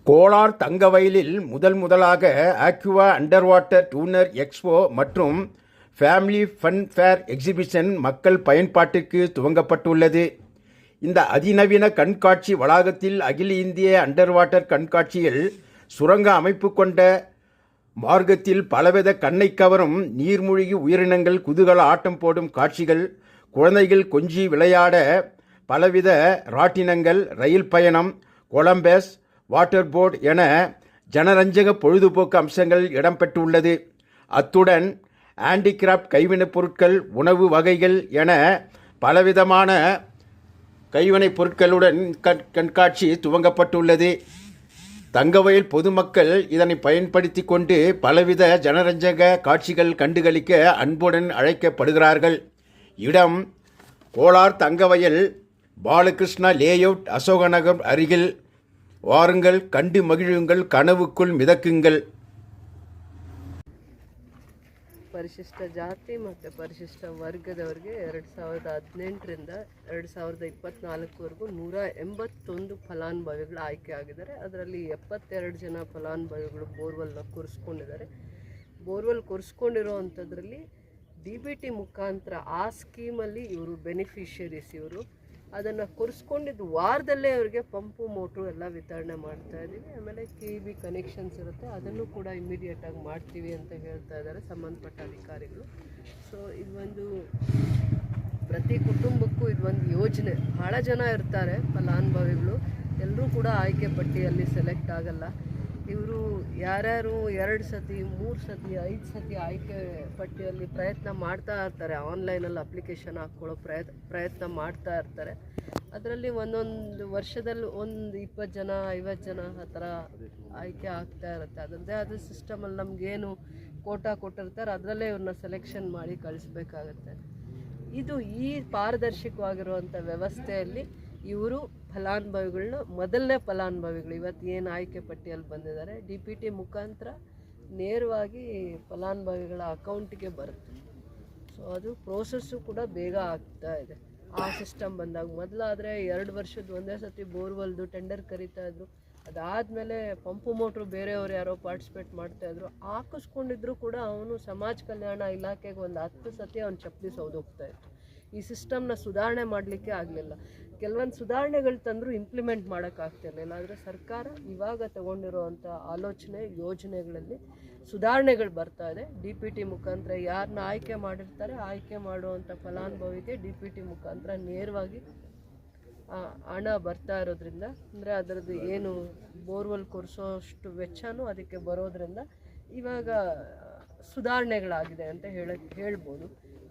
கோலார் தங்கவயலில் முதலாக aqua under water டூனர் expo மற்றும் family fun fair exhibition மக்கள் பயன்பாட்டிற்கு துவங்கப்பட்டுள்ளது. இந்த அதிநவீன கண்காட்சி வளாகத்தில் அகில இந்திய அண்டர் வாட்டர் கண்காட்சியில் சுரங்க அமைப்பு கொண்ட மார்க்கத்தில் பலவித கண்ணை கவரும் நீர்மூழ்கி உயிரினங்கள் குதூகல ஆட்டம் போடும் காட்சிகள், குழந்தைகள் கொஞ்சி விளையாட பலவித ராட்டினங்கள், ரயில் பயணம், கொலம்பஸ், வாட்டர் போர்டு என ஜனரஞ்சக பொழுதுபோக்கு அம்சங்கள் இடம்பெற்றுள்ளது. அத்துடன் ஹேண்டிகிராஃப்ட் கைவினைப் பொருட்கள், உணவு வகைகள் என பலவிதமான கைவினைப் பொருட்களுடன் கண்காட்சி துவங்கப்பட்டுள்ளது. தங்கவயல் பொதுமக்கள் இதனை பயன்படுத்தி கொண்டு பலவித ஜனரஞ்சக காட்சிகள் கண்டுகளிக்க அன்புடன் அழைக்கப்படுகிறார்கள். இடம் கோலார் தங்கவயல், பாலகிருஷ்ணா லேஅவுட், அசோகநகர் அருகில். வாருங்கள், கண்டு மகிழுங்கள், கனவுக்குள் மிதக்குங்கள். ಪರಿಶಿಷ್ಟ ಜಾತಿ ಮತ್ತು ಪರಿಶಿಷ್ಟ ವರ್ಗದವರಿಗೆ 2018ರಿಂದ 2024ವರೆಗೂ 181 ಫಲಾನುಭವಿಗಳು ಆಯ್ಕೆ ಆಗಿದ್ದಾರೆ. ಅದರಲ್ಲಿ 72 ಜನ ಫಲಾನುಭವಿಗಳು ಬೋರ್ವೆಲ್ನ ಕೊರೆಸ್ಕೊಂಡಿದ್ದಾರೆ. ಬೋರ್ವೆಲ್ ಕೊರೆಸ್ಕೊಂಡಿರೋವಂಥದ್ರಲ್ಲಿ DBT ಮುಖಾಂತರ ಆ ಸ್ಕೀಮಲ್ಲಿ ಇವರು ಬೆನಿಫಿಷರೀಸ್. ಇವರು ಅದನ್ನು ಕೊರೆಸ್ಕೊಂಡಿದ್ದು ವಾರದಲ್ಲೇ ಅವರಿಗೆ ಪಂಪು ಮೋಟ್ರು ಎಲ್ಲ ವಿತರಣೆ ಮಾಡ್ತಾ ಇದ್ದೀವಿ. ಆಮೇಲೆ KEB ಕನೆಕ್ಷನ್ಸ್ ಇರುತ್ತೆ, ಅದನ್ನು ಕೂಡ ಇಮ್ಮಿಡಿಯೇಟಾಗಿ ಮಾಡ್ತೀವಿ ಅಂತ ಹೇಳ್ತಾ ಇದ್ದಾರೆ ಸಂಬಂಧಪಟ್ಟ ಅಧಿಕಾರಿಗಳು. ಸೊ ಇದೊಂದು ಪ್ರತಿ ಕುಟುಂಬಕ್ಕೂ ಇದೊಂದು ಯೋಜನೆ. ಭಾಳ ಜನ ಇರ್ತಾರೆ ಫಲಾನುಭವಿಗಳು, ಎಲ್ಲರೂ ಕೂಡ ಆಯ್ಕೆ ಪಟ್ಟಿಯಲ್ಲಿ ಸೆಲೆಕ್ಟ್ ಆಗಲ್ಲ. ಇವರು ಯಾರ್ಯಾರು 2 ಸತಿ 3 ಸತಿ 5 ಸತಿ ಆಯ್ಕೆ ಪಟ್ಟಿಯಲ್ಲಿ ಪ್ರಯತ್ನ ಮಾಡ್ತಾ ಇರ್ತಾರೆ. ಆನ್ಲೈನಲ್ಲಿ ಅಪ್ಲಿಕೇಶನ್ ಹಾಕ್ಕೊಳ್ಳೋ ಪ್ರಯತ್ನ ಮಾಡ್ತಾ ಇರ್ತಾರೆ. ಅದರಲ್ಲಿ ಒಂದೊಂದು ವರ್ಷದಲ್ಲಿ 20 ಜನ 50 ಜನ ಆ ಥರ ಆಯ್ಕೆ ಆಗ್ತಾ ಇರುತ್ತೆ. ಅದರದ್ದೇ ಆದ ಸಿಸ್ಟಮಲ್ಲಿ ನಮಗೇನು ಕೋಟಾ ಕೊಟ್ಟಿರ್ತಾರೆ ಅದರಲ್ಲೇ ಇವ್ರನ್ನ ಸೆಲೆಕ್ಷನ್ ಮಾಡಿ ಕಳಿಸ್ಬೇಕಾಗತ್ತೆ. ಇದು ಈ ಪಾರದರ್ಶಕವಾಗಿರುವಂಥ ವ್ಯವಸ್ಥೆಯಲ್ಲಿ ಇವರು ಫಲಾನುಭವಿಗಳನ್ನ ಮೊದಲನೇ ಫಲಾನುಭವಿಗಳು ಇವತ್ತು ಏನು ಆಯ್ಕೆ ಪಟ್ಟಿಯಲ್ಲಿ ಬಂದಿದ್ದಾರೆ DBT ಮುಖಾಂತರ ನೇರವಾಗಿ ಫಲಾನುಭವಿಗಳ ಅಕೌಂಟಿಗೆ ಬರುತ್ತೆ. ಸೊ ಅದು ಪ್ರೋಸೆಸ್ಸು ಕೂಡ ಬೇಗ ಆಗ್ತಾ ಇದೆ ಆ ಸಿಸ್ಟಮ್ ಬಂದಾಗ. ಮೊದಲಾದರೆ 2 ವರ್ಷದ ಒಂದೇ ಸತಿ ಬೋರ್ವೆಲ್ದು ಟೆಂಡರ್ ಕರೀತಾಯಿದ್ರು. ಅದಾದಮೇಲೆ ಪಂಪು ಮೋಟ್ರು ಬೇರೆಯವರು ಯಾರೋ ಪಾರ್ಟಿಸಿಪೇಟ್ ಮಾಡ್ತಾಯಿದ್ರು. ಹಾಕಿಸ್ಕೊಂಡಿದ್ರು ಕೂಡ ಅವನು ಸಮಾಜ ಕಲ್ಯಾಣ ಇಲಾಖೆಗೆ ಒಂದು 10 ಸತಿ ಅವ್ನು ಚಪ್ಪಲಿ ಸೌದೋಗ್ತಾಯಿತ್ತು. ಈ ಸಿಸ್ಟಮ್ನ ಸುಧಾರಣೆ ಮಾಡಲಿಕ್ಕೆ ಆಗಲಿಲ್ಲ. ಕೆಲವೊಂದು ಸುಧಾರಣೆಗಳು ತಂದರೂ ಇಂಪ್ಲಿಮೆಂಟ್ ಮಾಡೋಕ್ಕಾಗ್ತಿರ್ಲಿಲ್ಲ. ಆದರೆ ಸರ್ಕಾರ ಇವಾಗ ತಗೊಂಡಿರುವಂಥ ಆಲೋಚನೆ ಯೋಜನೆಗಳಲ್ಲಿ ಸುಧಾರಣೆಗಳು ಬರ್ತಾ ಇದೆ. DBT ಮುಖಾಂತರ ಯಾರನ್ನ ಆಯ್ಕೆ ಮಾಡಿರ್ತಾರೆ ಆಯ್ಕೆ ಮಾಡುವಂಥ ಫಲಾನುಭವಿಗೆ DBT ಮುಖಾಂತರ ನೇರವಾಗಿ ಹಣ ಬರ್ತಾ ಇರೋದ್ರಿಂದ, ಅಂದರೆ ಅದರದ್ದು ಏನು ಬೋರ್ವೆಲ್ ಕೊರೆಸೋಷ್ಟು ವೆಚ್ಚನೂ ಅದಕ್ಕೆ ಬರೋದ್ರಿಂದ ಇವಾಗ ಸುಧಾರಣೆಗಳಾಗಿದೆ ಅಂತ ಹೇಳ್ಬೋದು.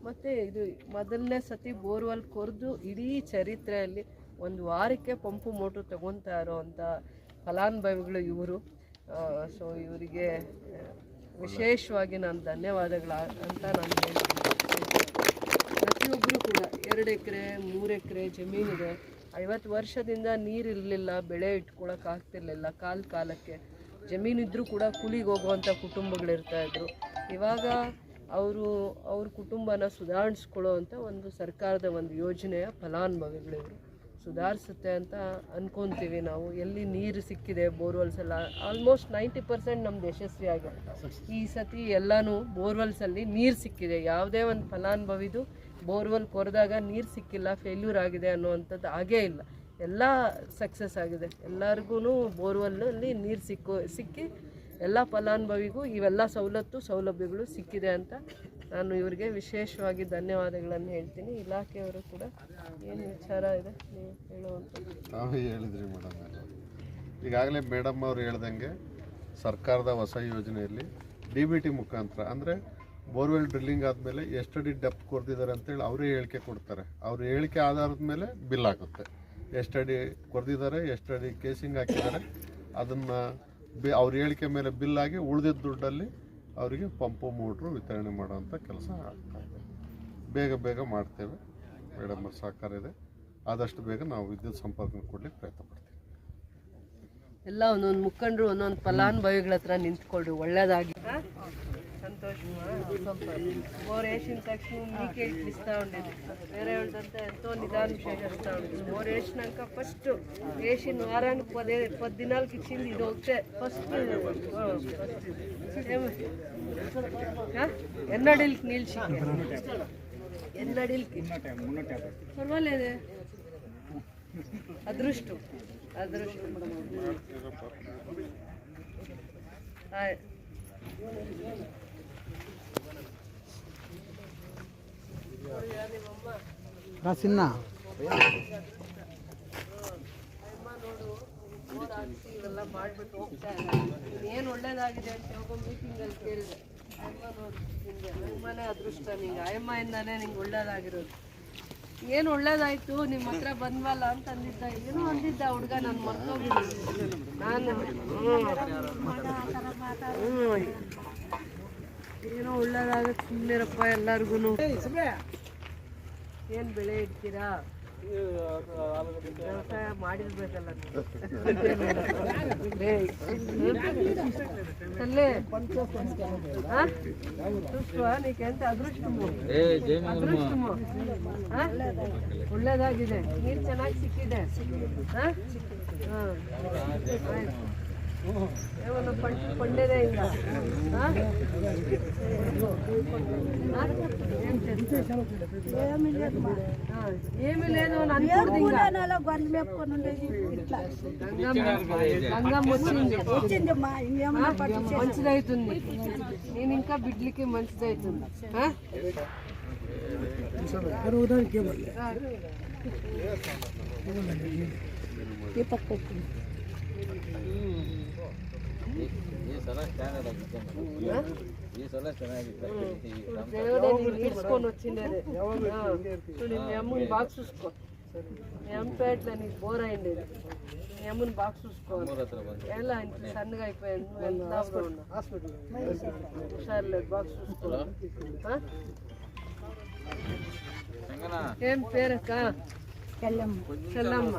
ಮತ್ತು ಇದು ಮೊದಲನೇ ಸತಿ ಬೋರ್ವೆಲ್ ಕೊರೆದು ಇಡೀ ಚರಿತ್ರೆಯಲ್ಲಿ 1 ವಾರಕ್ಕೆ ಪಂಪು ಮೋಟ್ರು ತಗೊತಾ ಇರೋವಂಥ ಫಲಾನುಭವಿಗಳು ಇವರು. ಸೊ ಇವರಿಗೆ ವಿಶೇಷವಾಗಿ ನಾನು ಧನ್ಯವಾದಗಳು ಅಂತ ನಾನು ಹೇಳ್ತೀನಿ. ಪ್ರತಿಯೊಬ್ಬರು ಕೂಡ 2 ಎಕರೆ 3 ಎಕರೆ ಜಮೀನಿದೆ, 50 ವರ್ಷದಿಂದ ನೀರಿರಲಿಲ್ಲ, ಬೆಳೆ ಇಟ್ಕೊಳಕ್ಕಾಗ್ತಿರ್ಲಿಲ್ಲ, ಕಾಲಕ್ಕೆ ಜಮೀನಿದ್ರೂ ಕೂಡ ಕೂಲಿಗೆ ಹೋಗುವಂಥ ಕುಟುಂಬಗಳಿರ್ತಾಯಿದ್ರು. ಇವಾಗ ಅವ್ರ ಕುಟುಂಬನ ಸುಧಾರಿಸ್ಕೊಳ್ಳೋ ಅಂಥ ಒಂದು ಸರ್ಕಾರದ ಒಂದು ಯೋಜನೆಯ ಫಲಾನುಭವಿಗಳು ಇವರು. ಸುಧಾರಿಸುತ್ತೆ ಅಂತ ಅಂದ್ಕೊತೀವಿ ನಾವು. ಎಲ್ಲಿ ನೀರು ಸಿಕ್ಕಿದೆ ಬೋರ್ವೆಲ್ಸ್ ಎಲ್ಲ ಆಲ್ಮೋಸ್ಟ್ 90% ನಮ್ದು ಯಶಸ್ವಿ ಆಗಿದೆ. ಈ ಸತಿ ಎಲ್ಲನೂ ಬೋರ್ವೆಲ್ಸಲ್ಲಿ ನೀರು ಸಿಕ್ಕಿದೆ. ಯಾವುದೇ ಒಂದು ಫಲಾನುಭವಿದು ಬೋರ್ವೆಲ್ ಕೊರೆದಾಗ ನೀರು ಸಿಕ್ಕಿಲ್ಲ, ಫೇಲ್ಯೂರ್ ಆಗಿದೆ ಅನ್ನೋವಂಥದ್ದು ಆಗೇ ಇಲ್ಲ. ಎಲ್ಲ ಸಕ್ಸಸ್ ಆಗಿದೆ. ಎಲ್ಲರಿಗೂ ಬೋರ್ವೆಲ್ನಲ್ಲಿ ನೀರು ಸಿಕ್ಕಿ ಎಲ್ಲ ಫಲಾನುಭವಿಗೂ ಇವೆಲ್ಲ ಸೌಲಭ್ಯಗಳು ಸಿಕ್ಕಿದೆ ಅಂತ ನಾನು ಇವರಿಗೆ ವಿಶೇಷವಾಗಿ ಧನ್ಯವಾದಗಳನ್ನು ಹೇಳ್ತೀನಿ. ಇಲಾಖೆಯವರು ಕೂಡ ಏನು ವಿಚಾರ ಇದೆ ನೀವು ಹೇಳುವಂಥದ್ದು? ತಾವೇ ಹೇಳಿದ್ರಿ ಮೇಡಮ್. ಈಗಾಗಲೇ ಮೇಡಮ್ ಅವ್ರು ಹೇಳ್ದಂಗೆ ಸರ್ಕಾರದ ಹೊಸ ಯೋಜನೆಯಲ್ಲಿ DBT ಮುಖಾಂತರ ಅಂದರೆ ಬೋರ್ವೆಲ್ ಡ್ರಿಲ್ಲಿಂಗ್ ಆದಮೇಲೆ ಎಷ್ಟಡಿ ಡೆಪ್ತ್ ಕೊರೆದಿದ್ದಾರೆ ಅಂತೇಳಿ ಅವರೇ ಹೇಳಿಕೆ ಕೊಡ್ತಾರೆ. ಅವ್ರ ಹೇಳಿಕೆ ಆಧಾರದ ಮೇಲೆ ಬಿಲ್ ಆಗುತ್ತೆ. ಎಷ್ಟಡಿ ಕೊರೆದಿದ್ದಾರೆ, ಎಷ್ಟಡಿ ಕೇಸಿಂಗ್ ಹಾಕಿದ್ದಾರೆ, ಅದನ್ನು ಅವ್ರ ಹೇಳಿಕೆ ಮೇಲೆ ಬಿಲ್ ಆಗಿ ಉಳಿದಿದ್ದ ದುಡ್ಡಲ್ಲಿ ಅವರಿಗೆ ಪಂಪು ಮೋಟ್ರು ವಿತರಣೆ ಮಾಡೋವಂಥ ಕೆಲಸ ಆಗ್ತಾಯಿದೆ. ಬೇಗ ಮಾಡ್ತೇವೆ. ಮೇಡಮ್ ಅವ್ರ ಸಹಕಾರ ಇದೆ. ಆದಷ್ಟು ಬೇಗ ನಾವು ವಿದ್ಯುತ್ ಸಂಪರ್ಕ ಕೊಡ್ಲಿಕ್ಕೆ ಪ್ರಯತ್ನ ಪಡ್ತೀವಿ. ಎಲ್ಲ ಒಂದೊಂದು ಮುಖಂಡರು ಒಂದೊಂದು ಫಲಾನುಭವಿಗಳ ಹತ್ರ ನಿಂತ್ಕೊಳ್ರಿ, ಒಳ್ಳೆಯದಾಗಿ. సంతోషమా మోర్ వేసిన తక్షణ నీకే ఇట్లా ఇస్తూ ఉండేది వేరే వాళ్ళంతా ఎంతో నిదానం చేస్తూ ఉండేది మోర్ వేసినాక ఫస్ట్ వేసిన వారానికి 10 దినాలకి ఇచ్చింది ఇది ఒకటే ఫస్ట్ ఎన్నడీలకి నిలిచి ఎన్నడీలకి పర్వాలేదే అదృష్టం అదృష్టం ಚಿನ್ನ ಇವೆಲ್ಲ ಮಾಡಿಬಿಟ್ಟು ಹೋಗ್ತಾ ಇಲ್ಲ ಏನು ಒಳ್ಳೇದಾಗಿದೆ ಅಂತ ಹೋಗೋ ಮೀಟಿಂಗಲ್ಲಿ ಕೇಳಿದೆ ಅಮ್ಮ ನೋಡು ನಿಂಗೆ ಅಮ್ಮನೇ ಅದೃಷ್ಟ ನಿಂಗೆ ಅಮ್ಮಯಿಂದಾನೇ ನಿಂಗೆ ಒಳ್ಳೇದಾಗಿರೋದು ಏನು ಒಳ್ಳೇದಾಯ್ತು ನಿಮ್ಮ ಹತ್ರ ಬಂದ್ವಲ್ಲ ಅಂತ ಅಂದಿದ್ದ ಏನೋ ಅಂದಿದ್ದ ಹುಡುಗ ನಾನು ಮರ್ತೋಗಿದ್ದೀನಿ ನಾನು ಏನೋ ಒಳ್ಳೇದಾಗುತ್ತೆ ಸುಮ್ಮನಿರಪ್ಪ ಎಲ್ಲರಿಗೂ ಏನು ಬೆಳೆ ಇಡ್ತೀರಾ ವ್ಯವಸಾಯ ಮಾಡಿರ್ಬೇಕಲ್ಲ నీకెంత అదృష్టము అదృష్టము ಒಳ್ಳೇದಾಗಿದೆ ನೀರು ಚೆನ್ನಾಗಿ ಸಿಕ್ಕಿದೆ ఏమన్నా పండేదే ఇంకా ఏమి లేదు గంగమ్మ వచ్చింది మంచిదవుతుంది నేను ఇంకా బిడ్లకి మంచిదవుతుంది నేర్చుకొని వచ్చిండేది మీ అమ్మని బాగా చూసుకో మీ అమ్మపేటలో నీకు బోర్ అయిండేది మీ అమ్మని బాగా చూసుకోవాలి ఎలా ఇంత సన్నగా అయిపోయాను హుషారులేదు బాగా చూసుకోవాలి ఏం పేరక్క చెల్లమ్మ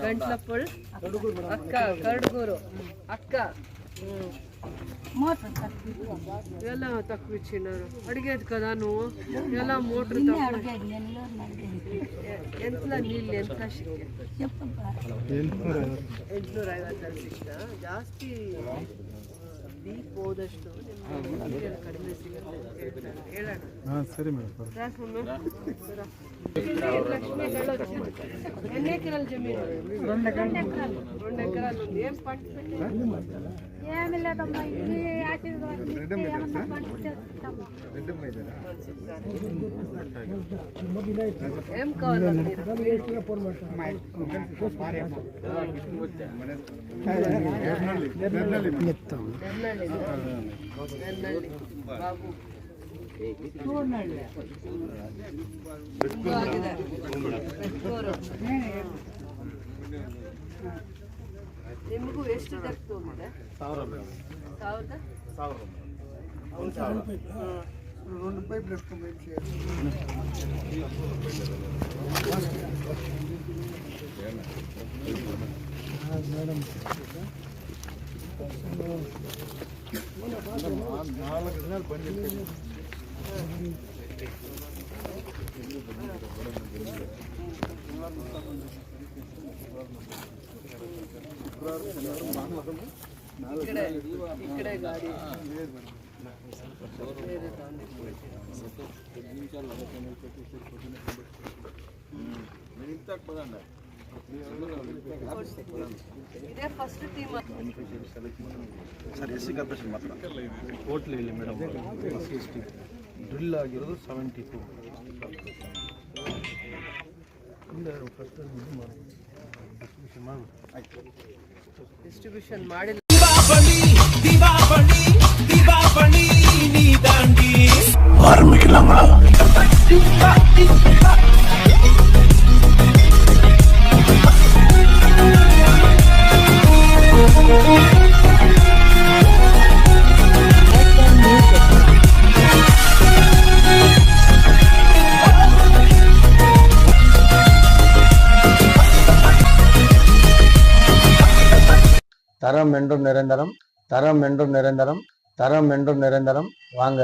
గంట్లపొల్ అక్క కడుగూరు అక్క ఎలా తక్కువ ఇచ్చినారు అడిగేది కదా నువ్వు ఎలా మోటార్ ఎంత నీళ్ళు ఎంత 850 ಸಿಕ್ಕ ಜಾಸ್ತಿ ಡೀಪ್ ಹೋದಷ್ಟು ಕಡಿಮೆ ಸಿಗುತ್ತೆ ಹೇಳೋಣ ಸರಿ ಮೇಡಮ್ లక్ష్మి ఎన్ని ఎకరాలు జమీను 2 ఎకరాలు ఉంది ఏం పంట ఏమి లేదమ్మా ఇది ఏం కావాలి బాబు ನಿಮಗೂ ಎಷ್ಟು ದರ್ತು ಹೋಗಿದೆ 4 ఇక్కడే గాడి ಇದೇ first team sir S C corporation ಮಾತ್ರ ಟೋಟ್ಲಿ ಇಲ್ಲಿ ಮೇಡಮ್ ಡ್ರಿಲ್ ಆಗಿರೋದು 72 ಫಸ್ಟ್ ಡಿಸ್ಟ್ರಿಬ್ಯೂಷನ್ ಮಾಡಿಲ್ಲ తరం ఎండ్రు నిరంతరం தரம் என்றும் நிரந்தரம். வாங்க.